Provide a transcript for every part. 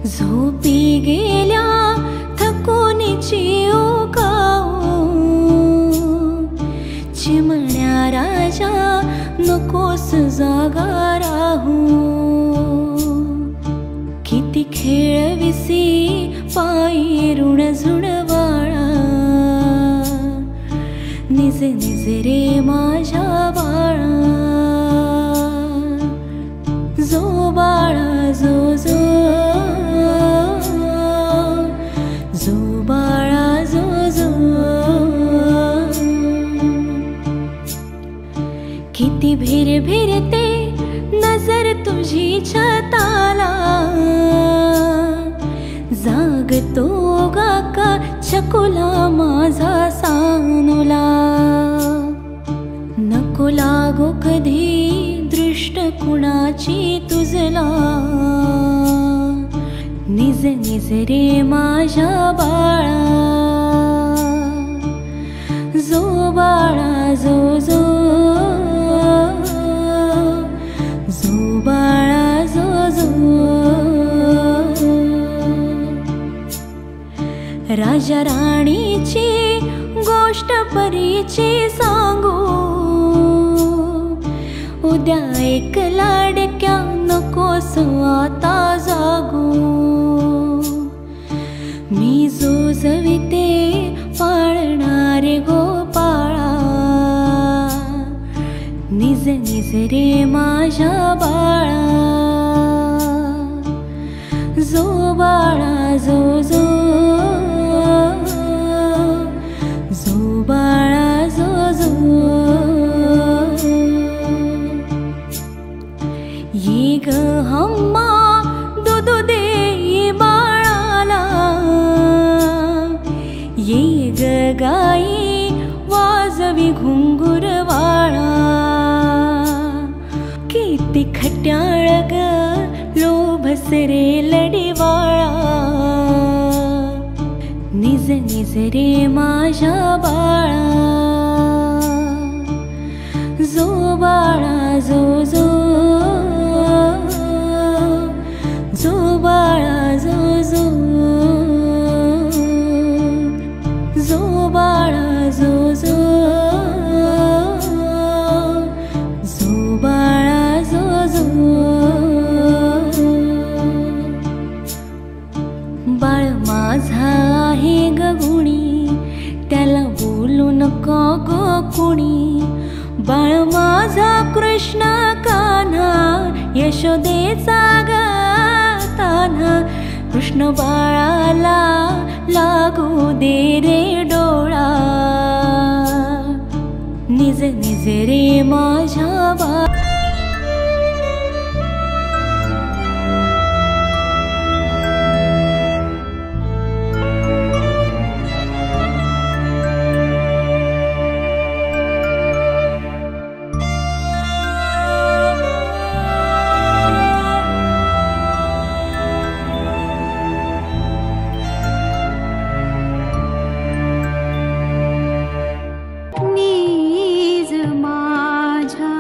झोपी गेल्या थकूनची ओकाऊ, चिमण्या राजा नकोस जागा राहू. किती खेळविसी पायी ऋण झुणवाळा, निज निज रे माझ्या बाळा. जो बाळा जो जो, जो बाळा जो जो. किती भिर भिरते नजर तुझी छताला, जागतो गाका चकुला माझा सानुला. नको लागो कधी दृष्ट कुणाची तुझला, निज निज रे माझ्या बाळा. जो बाळा जो जो, जो बाळा जो जो. राजा राणीची गोष्ट परीची सांगू, उद्या एक लाडक्या नकोस आता जागू. मी जो जविते पाळणारे गोपाळा, निज निज रे माझ्या बाळा. जो बाळा जो जो, जो बाळा जो जो. ये ग हम्मा दूध दे बाळाला, ये ग गाई वाजवी घुंगुरवाळा. किती खट्याळ ग लोभस रे लढीवाळा, निज निज रे माझ्या बाळा. जो बाळा जो जो, जो बाळा जो जो. जो बाळा जो जो, जो बाळा जो जो. बाळ माझा आहे ग गुणी, त्याला बोलू नको ग कुणी. बाळ माझा कृष्ण कान्हा, यशोदेचा ग तान्हा. कृष्ण बाळाला लागू दे रे डोळा, निज निज रे माझ्या बाळा. नीज माझ्या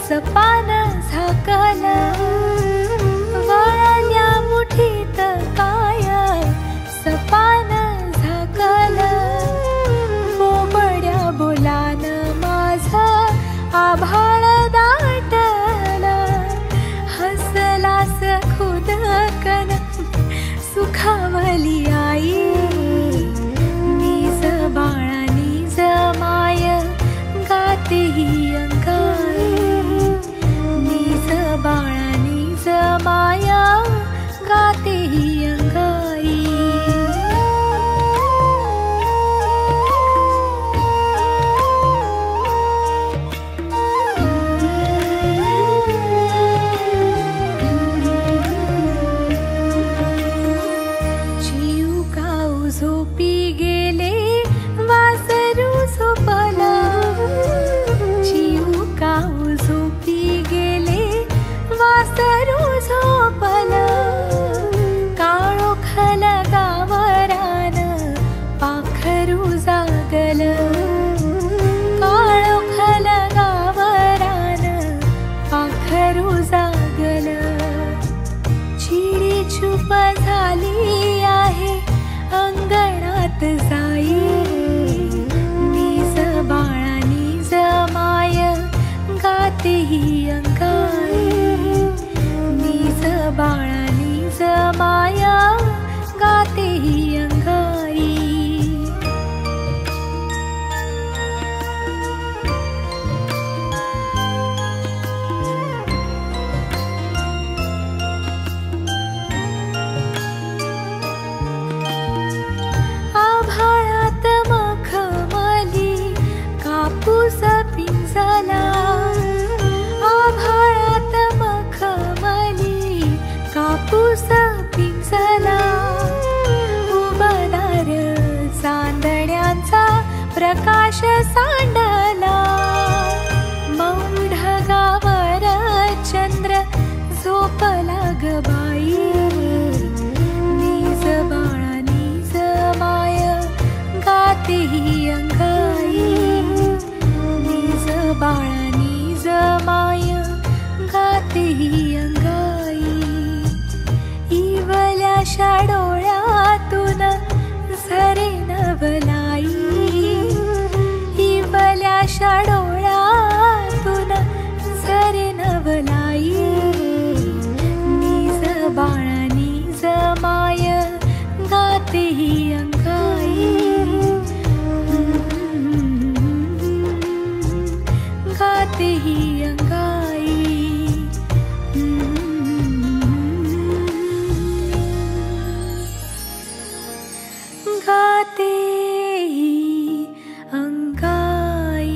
सपान झाकल वळल्या मुठीत काय सपान झाकल बोबड्या बोलान माझा आभाळ दाटल हसलास खुदकन सुखावली आई निज बाळा निज माय गाते ही अंगाई निज बाळा निज माया गाते ही अंगाई जीव गाऊ झोपी गेले वासरू झोपला जीव गाऊ झोपी गेले वासरू झोपला काळोखल गावरान पाखरू जागल काळोखल गावरान पाखरू जागल चिडी चूप झाली आहे अंगणात जाई निज बाळा निज माय गाते ही अंगाई निज बाळा निज माया गाते ही अंगाई आभाळात मखमली कापूस पिंजला आभाळात मखमली कापूस पिंजला उबदार चांदण्यांचा प्रकाश सांडला मौन ढगावर चंद्र झोपला ग बाई निज बाळा निज माय गाते ही अंगाई निज बाळा निज माय गाते ही अंगाई इवल्याशा डोळ्यातून झरे नवलाई इवल्याशा डोळ्यातून झरे नवलाई निज बाळा निज माय गाते ही अंगाई गाते ही अंगाई गाते ही अंगाई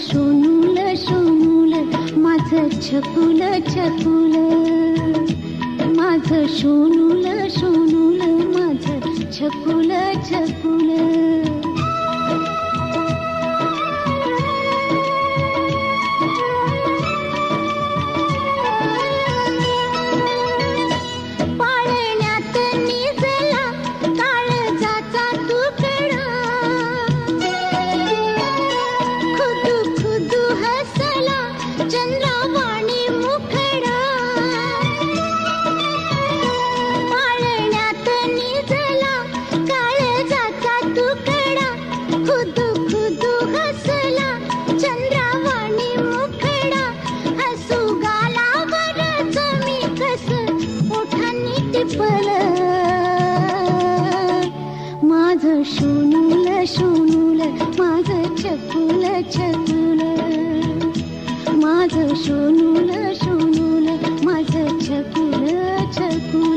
सोनूल सोनूल माझं छकुल छकुल माझं सोनूल सोनूल माझं छकुल छकुल माझं सोनूल सोनूल माझं छकुल छकुल माझं सोनूल सोनूल माझं छकुल छकुल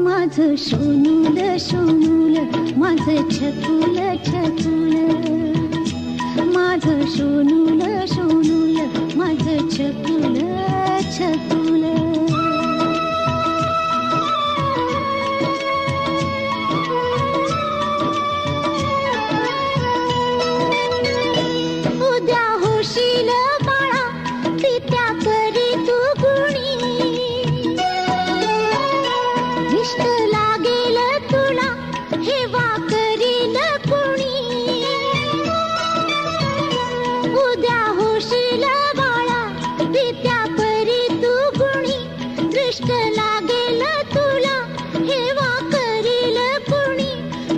माझं सोनूल सोनूल माझं छकुल छकुल माझं सोनूल सोनूल माझं छकुल छकुल उद्या होशील बाळा पित्या परी तू गुणी इष्ट लागेल तुला हेवा करील कुणी उद्या होशील बाळा पित्या परी तू गुणी दृष्ट लागेल तुला हेवा करील कुणी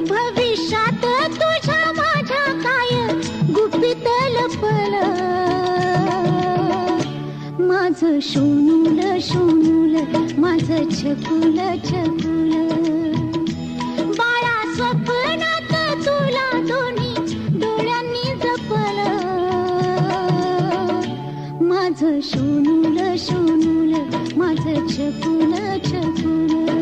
भविष्यात तुझ्या माझ्या काय गुपित लपल माझं सोनूल सोनूल माझं छकुल छकुल बाळा स्वप्नात तुला दोन्ही डोळ्यांनी जपल माझं सोनूल सोनूल माझं छकुल छकुल